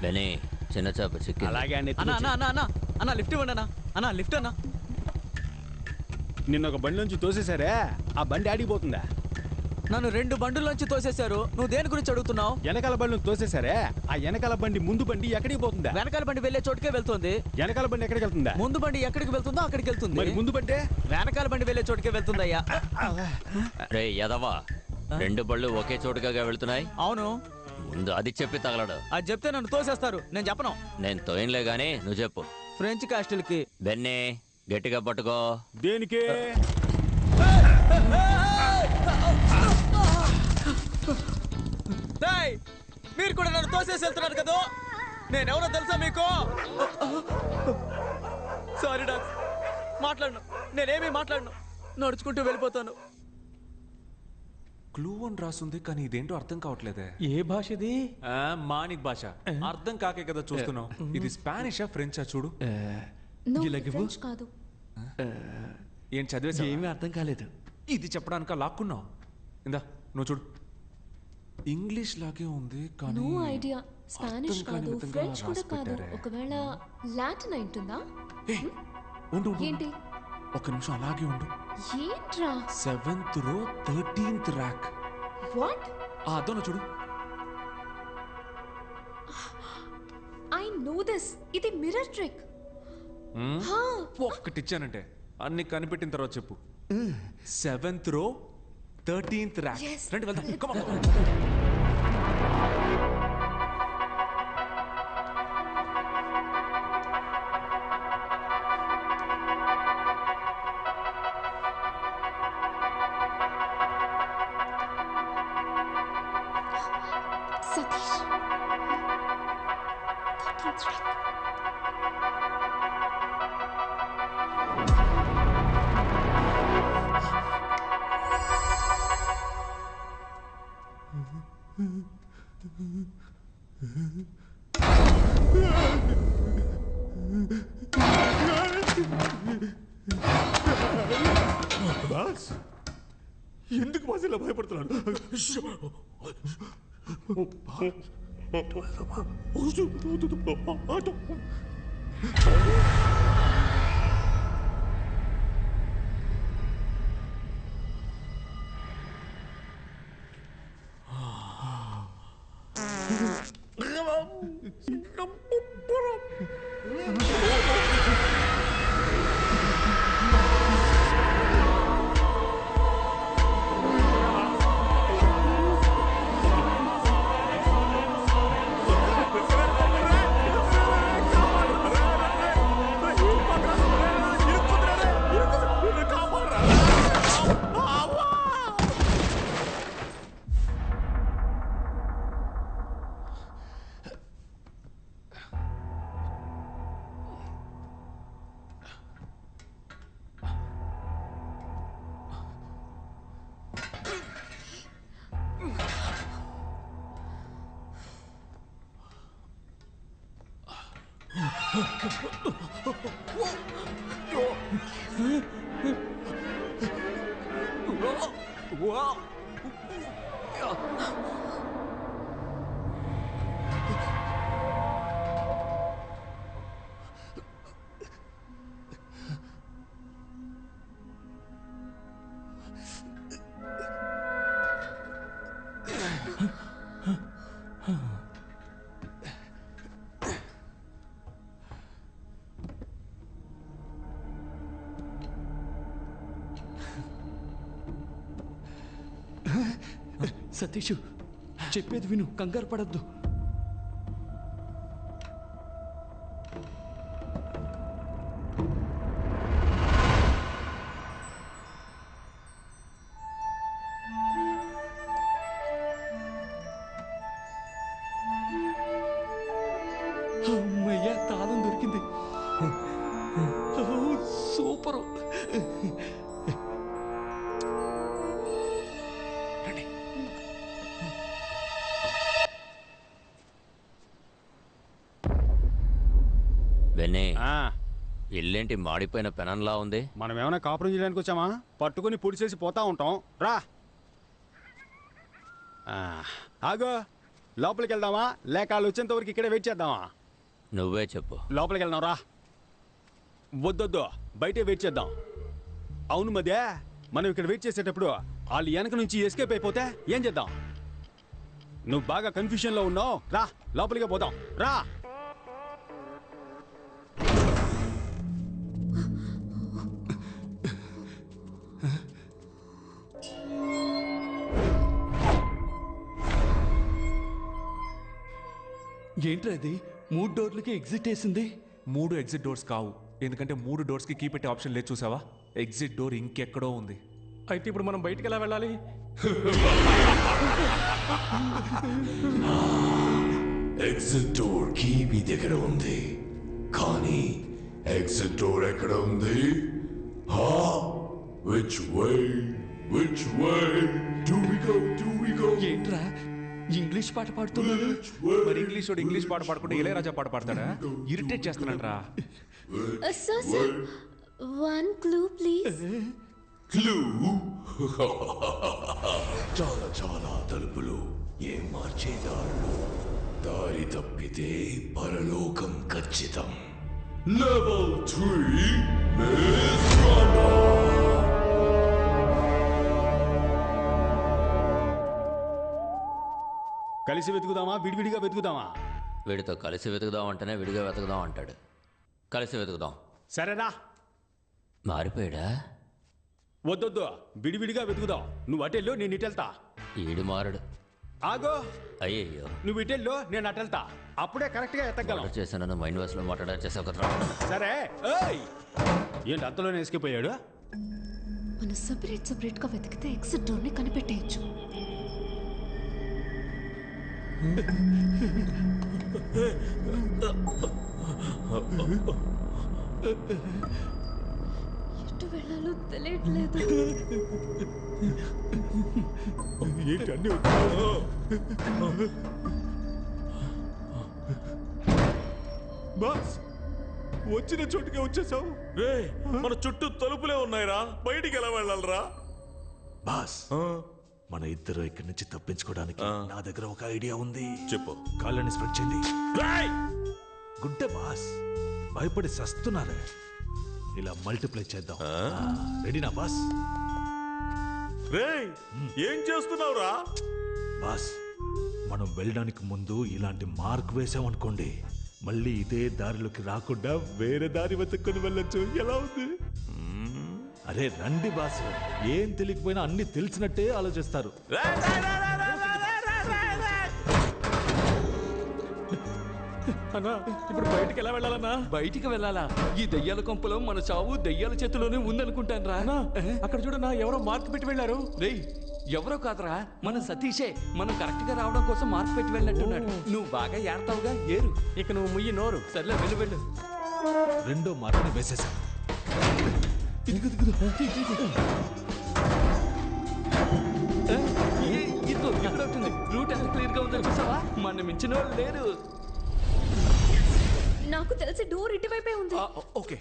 Benny చిన్న చేప చిక్కి. అలాగే అన్న లిఫ్ట్ ఇవ్వండి అన్న లిఫ్ట్ అన్న. నిన్న ఒక బండి నుంచి తోసేశారే, ఆ బండి ఆడిపోతుందా? నన్ను 2 బండుల్లోంచి తోసేశారు. నువ్వు దేని గురించి అడుగుతున్నావు? వెనకాల బండి తోసేశారే, ఆ వెనకాల బండి ముందు బండి ఎక్కడికి పోతుందా? వెనకాల బండి వెళ్లే చోటుకే వెళ్తుంది. వెనకాల బండి ఎక్కడికి వెళ్తుందా? ముందు బండి ఎక్కడికి వెళ్తుందో అక్కడికి వెళ్తుంది. మరి ముందు బండి వెనకాల బండి వెళ్లే చోటుకే వెళ్తుందయ్యా. రే యదవా, 2 బళ్ళు ఒకే చోటుగా వెళ్తున్నాయి. అవును. ముందు అది చెప్పి తగలడు. అది చెప్తే నన్ను తోసేస్తారు. నేను చెప్పను. నేను తోయనులే గానీ నువ్వు చెప్పు. ఫ్రెంచ్ కాస్టిల్ కి. బెన్నీ గట్టిగా పట్టుకో. దేనికి? మీరు కూడా నన్ను తోసేసి వెళ్తున్నారు కదా. నేనెవరో తెలుసా మీకు? సారీ డాక్స్, మాట్లాడను. నేనేమీ మాట్లాడను. నడుచుకుంటూ వెళ్ళిపోతాను. క్లూ అని రాస్తుంది, కానీ ఇదేంటో అర్థం కావట్లేదే. ఏ భాష ఇది? మానిక్ భాష. అర్థం కాకే కదా చూస్తున్నావు. ఇది స్పానిషా ఫ్రెంచా చూడు. కాదు. ఏం చదివేసా? ఏమీ అర్థం కాలేదు. ఇది చెప్పడానికి లాక్కున్నావు. ఇందా నువ్వు చూడు. ఇంగ్లీష్ లాగే ఉంది కానీ నో ఐడియా. స్పానిష్ కాదు, ఫ్రెంచ్ కూడా కాదు. ఒకవేళ లాటిన్ ఉంటుందా? ఉండు ఏంటి? ఒక నిమిషం అలాగే ఉండు. ఏంట్రా? 7th row 13th rack. What? అదోన చూడు. I know this. ఇది మిర్రర్ ట్రిక్. ఒక్కటి ఇచ్చానంటే అన్ని కనిపెట్టిన తర్వాత చెప్పు. 7th row 13th rack. రండి వెళ్దాం. Come on. Satish. 13th rack. ఎందుకు బాస్ ఇలా భయపడుతున్నాడు? సతీష్, చెప్పేది విను, కంగారు పడద్దు. అమ్మయ్య, తాళం దొరికింది. సూపరు. బెన్నీ, ఇల్లేంటి మాడిపోయిన పెనంలా ఉంది? మనం ఏమైనా కాపురం చేయడానికి వచ్చామా? పట్టుకుని పొడి చేసి పోతా ఉంటాం. రా. ఆగో, లోపలికి వెళ్దామా లేక వాళ్ళు వచ్చేంత వరకు ఇక్కడే వెయిట్ చేద్దామా? నువ్వే చెప్పు. లోపలికి వెళ్దాం రా. వద్దొద్దు, బయటే వెయిట్ చేద్దాం. అవును మధ్య మనం ఇక్కడ వెయిట్ చేసేటప్పుడు వాళ్ళు వెనక నుంచి ఎస్కేప్ అయిపోతే ఏం చేద్దాం? నువ్వు బాగా కన్ఫ్యూజన్ లో ఉన్నావు. రా లోపలికి పోదాం రా. ఏంట్రా అది 3 డోర్లకి ఎగ్జిట్ వేసింది? 3 ఎగ్జిట్ డోర్స్ కావు, ఎందుకంటే 3 డోర్స్ కి కీ పెట్టే ఆప్షన్ లేదు. చూసావా, ఎగ్జిట్ డోర్ ఇంకెక్కడో ఉంది. అయితే ఇప్పుడు మనం బయటికి ఎలా వెళ్ళాలి? ఎగ్జిట్ డోర్ కీ మీ దగ్గర ఉంది, కానీ ఎగ్జిట్ డోర్ ఎక్కడ ఉంది? Which way do we go? ఏంట్రా ఇంగ్లీష్ పాట పాడుతున్నాడు? మరి ఇంగ్లీష్ పాట పాడుకుంటే ఇళయరాజా పాట పాడతాడా? ఇరిటేట్ చేస్తున్నాడు. Sir 1 clue please. క్లూ? చాలా తలుపులు, ఏం మార్చేదారులు, దారి తప్పితే పరలోకం ఖచ్చితం. లెవెల్ 3 మిస్ కలిసి వెతుకుదామా విడివిడిగా వెతుకుదామా? వీడితో కలిసి వెతుకుదాం అంటేనే విడిగా వెతుకుదాం అంటాడు. కలిసి వెతుకుదాం. సరేనా? మారిపోయాడా? వద్దొద్దు, విడివిడిగా వెతుకుదాం. నువ్వు అటెల్లో నేను ఇటెళ్తా. ఈడు మారడు. ఆగో, అయ్యయ్యో, నువ్వు ఇటెల్లో నేను అటెళ్తా. అప్పుడే కరెక్ట్ గా ఎత్తగలం. చేశాను మైండ్ వాష్ లో మాట్లాడారు ఒక. సరే. ఏయ్, ఏంటి అంతలోనే ఎస్కేపోయాడు? మనం సెపరేట్ గా వెతికితే ఎగ్జిట్ డోర్ ని కనిపెట్టేయచ్చు. ఎటు వెళ్ళాలో తెలియట్లేదు. ఏంటి అన్ని బాస్, వచ్చిన చోటుకే వచ్చేసావు. మన చుట్టూ తలుపులే ఉన్నాయిరా, బయటికి ఎలా వెళ్ళాలరా? బాస్, మన ఇద్దరు ఇక్కడి నుంచి తప్పించుకోవడానికి నా దగ్గర ఒక ఐడియా ఉంది. చెప్పు. కాళ్ళని స్ప్రెడ్ చేయండి. గుడ్డ బాస్, భయపడి సస్తున్నారే. ఇలా మల్టిప్లై చేద్దాం. రెడీనా బాస్? రేయ్, ఏం చేస్తున్నావురా? బాస్, మనం వెళ్ళడానికి ముందు ఇలాంటి మార్క్ వేసామనుకోండి, మళ్ళీ ఇదే దారిలోకి రాకుండా వేరే దారి వెతుక్కొని వెళ్ళొచ్చు. ఎలా ఉంది? అరే రండి బాస్, ఏం తెలియకపోయినా అన్ని తెలిసినట్టే ఆలోచిస్తారు. అన్నా ఇప్పుడు బయటికి ఎలా వెళ్ళాలన్నా? బయటికి వెళ్ళాలా? ఈ దెయ్యాల కొంపలో మన చావు దెయ్యాల చేతిలోనే ఉందనుకుంటాను రా. అక్కడ చూడన్నా, ఎవరో మార్క్ పెట్టి వెళ్ళారు. రేయ్, ఎవరో కాదురా, మన సతీషే. మనం కరెక్ట్ గా రావడం కోసం మార్క్ పెట్టి వెళ్ళినట్టున్నాడు. నువ్వు బాగా ఏడతావుగా, ఏరు. ఇక నువ్వు ముయ్యి నోరు. సర్లే, వెళ్ళు. రెండో మార్క్ని వేసేసాం. ఇదిగో ఎక్కడవుతుంది. రూట్ ఎంత క్లియర్ గా ఉందో చూసావా? మన మించిన వాళ్ళు లేరు. నాకు తెలిసి డోర్ ఇటువైపే ఉంది. ఓకే.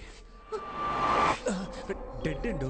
Dead end.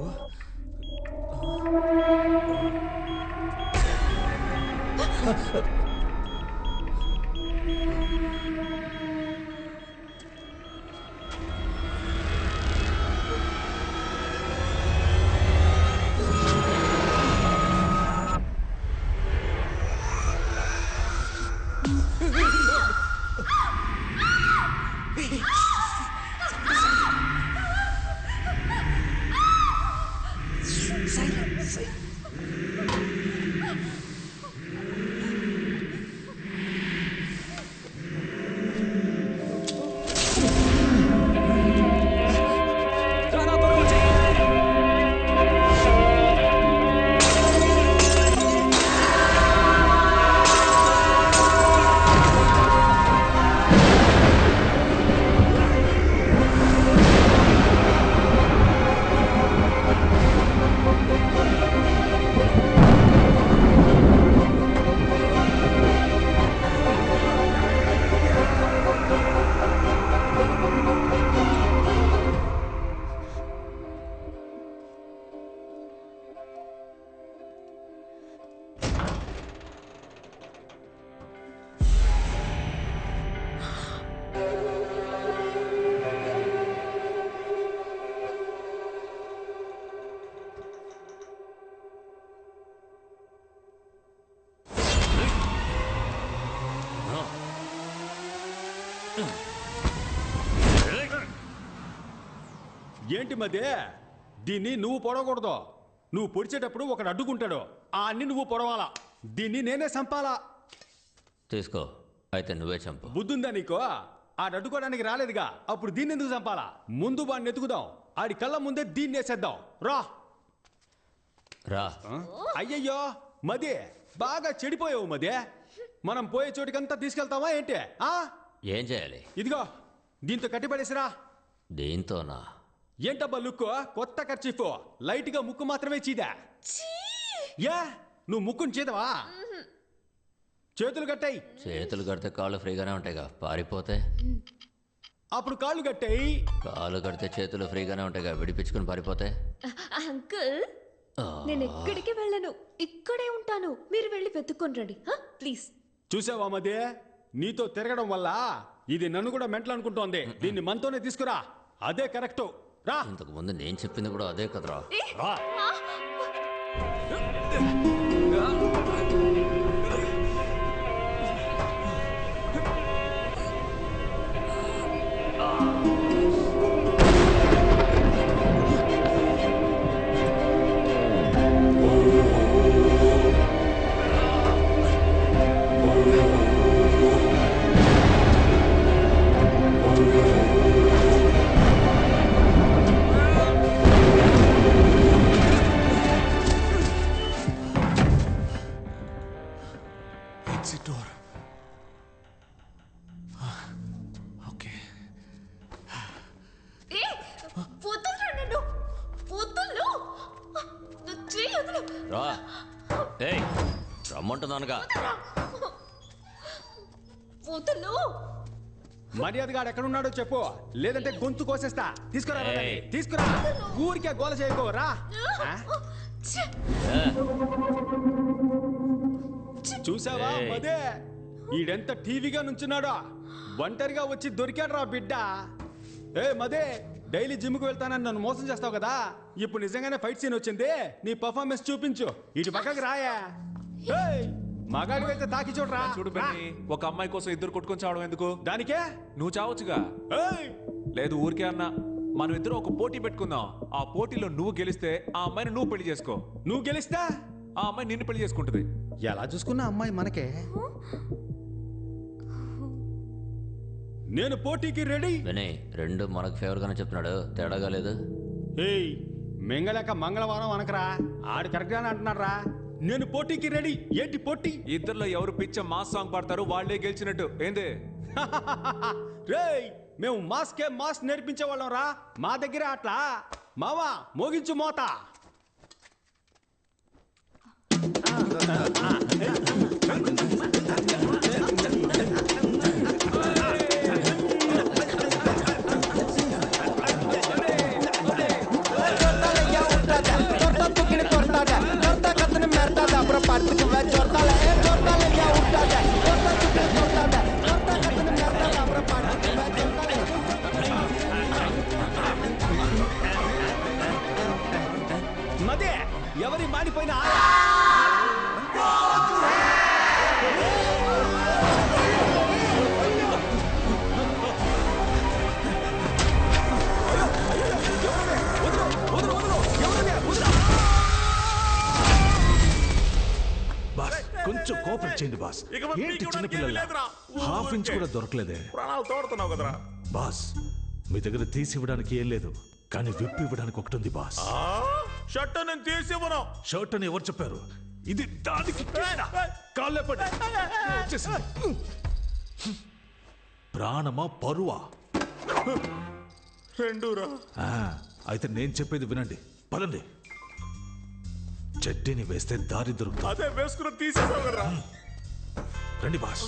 ఏంటి మధ్య దీన్ని నువ్వు పొడవకూడదు. నువ్వు పొడిచేటప్పుడు ఒకడు అడ్డుకుంటాడు, ఆ అన్ని నువ్వు పొడవాలా. దీన్ని నేనే చంపాలా. తీసుకో, అయితే నువ్వే చంపు. బుద్ధుందా నీకో? ఆడు అడ్డుకోవడానికి రాలేదుగా, అప్పుడు దీన్ని ఎందుకు చంపాలా? ముందు వాడిని ఎత్తుకుదాం, ఆడి కళ్ళ ముందే దీన్ని వేసేద్దాం. రా రా. అయ్యయ్యో మదే, బాగా చెడిపోయావు మదే. మనం పోయే చోటికంతా తీసుకెళ్తావా ఏంటి? ఏం చేయాలి? ఇదిగో దీంతో కట్టిపడేసిరా. దీంతోనా? ఏంటబ్బా లుక్కు? కొత్త ఖర్చీఫ్, లైట్ గా ముక్కు మాత్రమే చీదా. యా, నువ్వు ముక్కుని చీదవా? చేతులు కట్టాయి. చేతులు కడితే కాళ్ళు ఫ్రీగానే ఉంటాయిగా, పారిపోతే? అప్పుడు కాళ్ళు కట్టాయి. కాళ్ళు కడితే చేతులు ఫ్రీగానే ఉంటాయిగా, విడిపించుకుని పారిపోతే? అంకుల్, నేను ఎక్కడికి వెళ్ళను, ఇక్కడే ఉంటాను. మీరు వెళ్ళి వెతుక్కొని రండి ప్లీజ్. చూసావా మదే, నీతో తిరగడం వల్ల ఇది నన్ను కూడా మెంటల్ అనుకుంటోంది. దీన్ని మనతోనే తీసుకురా, అదే కరెక్ట్. రా. ఇంతకు ముందు నేను చెప్పింది కూడా అదే కదరా. Exit door. ఓకే. రా. ఏయ్, రమ్మంటున్నానుగా. మర్యాదగా ఎక్కడున్నాడో చెప్పు, లేదంటే గొంతు కోసేస్తా. తీసుకురా ఏయ్. తీసుకురా, ఊరికే గోల చేయకోరా. చూసావా ఏయ్. మదే, ఈడెంత టీవీగా నుంచున్నాడో. ఒంటరిగా వచ్చి దొరికాడు రా బిడ్డ. ఏ మదే, డైలీ జిమ్కి వెళ్తానని నన్ను మోసం చేస్తావు కదా, ఇప్పుడు నిజంగానే ఫైట్ సీన్ వచ్చింది. నీ పర్ఫార్మెన్స్ చూపించు. ఇటు పక్కకి రాయా. మగాడి అయితే తాకి చూడరా. చూడు బెన్నీ, ఒక అమ్మాయి కోసం ఇద్దరు కొట్టుకొని చావడం ఎందుకు? దానికే నువ్వు చావచ్చుగా. ఏయ్, లేదు ఊరికే అన్నా. మనం ఇద్దరం ఒక పోటీ పెట్టుకుందాం. ఆ పోటీలో నువ్వు గెలిస్తే ఆ అమ్మాయిని నువ్వు పెళ్లి చేసుకో. నువ్వు గెలిస్తా ఆ అమ్మాయి నిన్ను పెళ్లి చేసుకుంటది. ఎలా చూసుకున్నా అమ్మాయి మనకే. నేను పోటీకి రెడీ. వినయ్, రెండు మనకు ఫేవర్ గానే చెప్తున్నాడు, తేడాగా లేదు. ఏయ్, మెంగళక మంగళవారం అనకరా, ఆడు కరెక్ట్ గానే అంటున్నాడు రా. నేను పోటీకి రెడీ. ఏంటి పోటీ? ఇద్దరులో ఎవరు పిచ్చ మాస్ సాంగ్ పాడతారు వాళ్ళే గెలిచినట్టు. ఏంది? రేయ్, మేము మాస్కే మాస్ నేర్పించే వాళ్ళం రా. మా దగ్గర అట్లా. మావా, మోగించు మోత. మదే, ఎవరి మాడిపోయినా బాస్ కొంచెం కోఆపరేట్ చేయండి బాస్. ఏంటి చిన్నపిల్లల హాఫ్ ఇంచ్ కూడా దొరకలేదే. ప్రాణాలు తోడుతున్నావు కదరా. బాస్, మీ దగ్గర తీసి ఇవ్వడానికి ఏం లేదు, కానీ విప్పి ఇవ్వడానికి ఒకటి ఉంది బాస్. షర్ట్ నేను తీసి ఇవ్వను. షర్ట్ అని ఎవరు చెప్పారు? ఇది దానికి కాళ్ళే పడి వచ్చేసింది. ప్రాణమా పరువా? రెండురా. అయితే నేను చెప్పేది వినండి, పదండి. చెట్టిని వేస్తే దారి దొరుకుతుంది. అదే వేసుకుని తీసేసావు కదరా. రండి బాస్.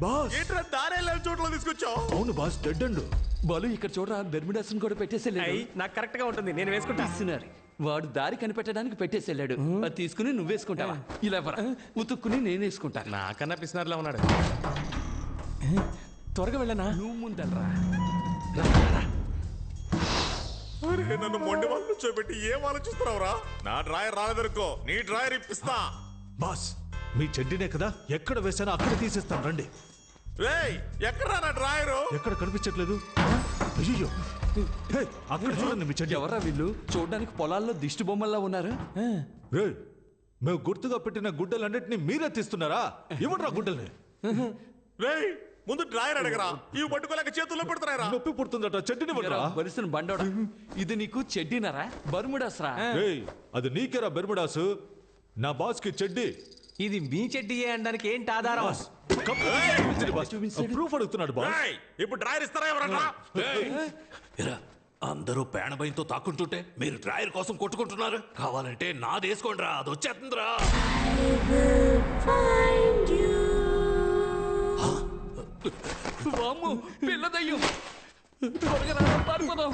బాస్, ఏంట్రా దారే లేని చోట్ల తీసుకొచ్చావు? అవును బాస్, డెడ్ అండ్ బాలు ఇక్కడ చూడరా, బెర్మిడాసన్ కూడా పెట్టేసేళ్ళాడు. నాకు కరెక్ట్ గా ఉంటుంది, నేను వేసుకుంటా. ఇస్తున్నారు. వాడు దారి కనిపెట్టడానికి పెట్టేసేళ్ళాడు. అది తీసుకుని నువ్వేసుకుంటావా? ఇలా ఎవరా ఉతుక్కుని నేను వేసుకుంటా. నాకన్నా పిసినారులా ఉన్నాడు. త్వరగా వెళ్ళనా? నువ్వు ముందల్రా. అరే, నన్ను మొండి వాళ్ళు కూర్చోబెట్టి ఏం ఆలోచిస్తున్నావురా? నా డ్రాయర్ రాలేదనుకో, నీ డ్రాయర్ ఇప్పిస్తా. బాస్, మీ చెడ్డీనే కదా ఎక్కడ వేసానో అక్కడ తీసేస్తాను రండి. రేయ్ ఎక్కడ నా డ్రాయరు? ఎక్కడ కనిపించట్లేదు. అయ్యో అక్కడ చూడండి మీ చెడ్డీ. ఎవరా వీళ్ళు చూడడానికి పొలాల్లో దిష్టి బొమ్మల్లా ఉన్నారు? రేయ్, మేము గుర్తుగా పెట్టిన గుడ్డలన్నింటినీ మీరే తీస్తున్నారా? ఇవ్వట్రా గుడ్డల్ని. రేయ్ ముందు డ్రాయర్ అడగరా, ఇవి పట్టుకోలేక చేతుల్లో పెడుతున్నారా? నొప్పి పుడుతుందట చెడ్డీని పడరా. వరుసను బండోడా, ఇది నీకు చెడ్డినరా బర్ముడాస్ రా? రేయ్, అది నీకేరా బెర్ముడాసు, నా బాస్ కి చెడ్డీ. ఇది మీ చెడ్డియే అనడానికి ఏంటి ఆధారం? ప్రూఫ్ అడుగుతున్నాడు బాస్. రేయ్ ఇప్పుడు డ్రాయర్ ఇస్తారా ఎవరన్నా? అందరూ పేణభయంతో తాకుంటుంటే మీరు డ్రాయర్ కోసం కొట్టుకుంటున్నారు. కావాలంటే నాది వేసుకోండి రా, అది వచ్చేస్తుందిరా. వామ్మో, పిల్ల దయ్యం. త్వరగా రా, పారిపోదాం.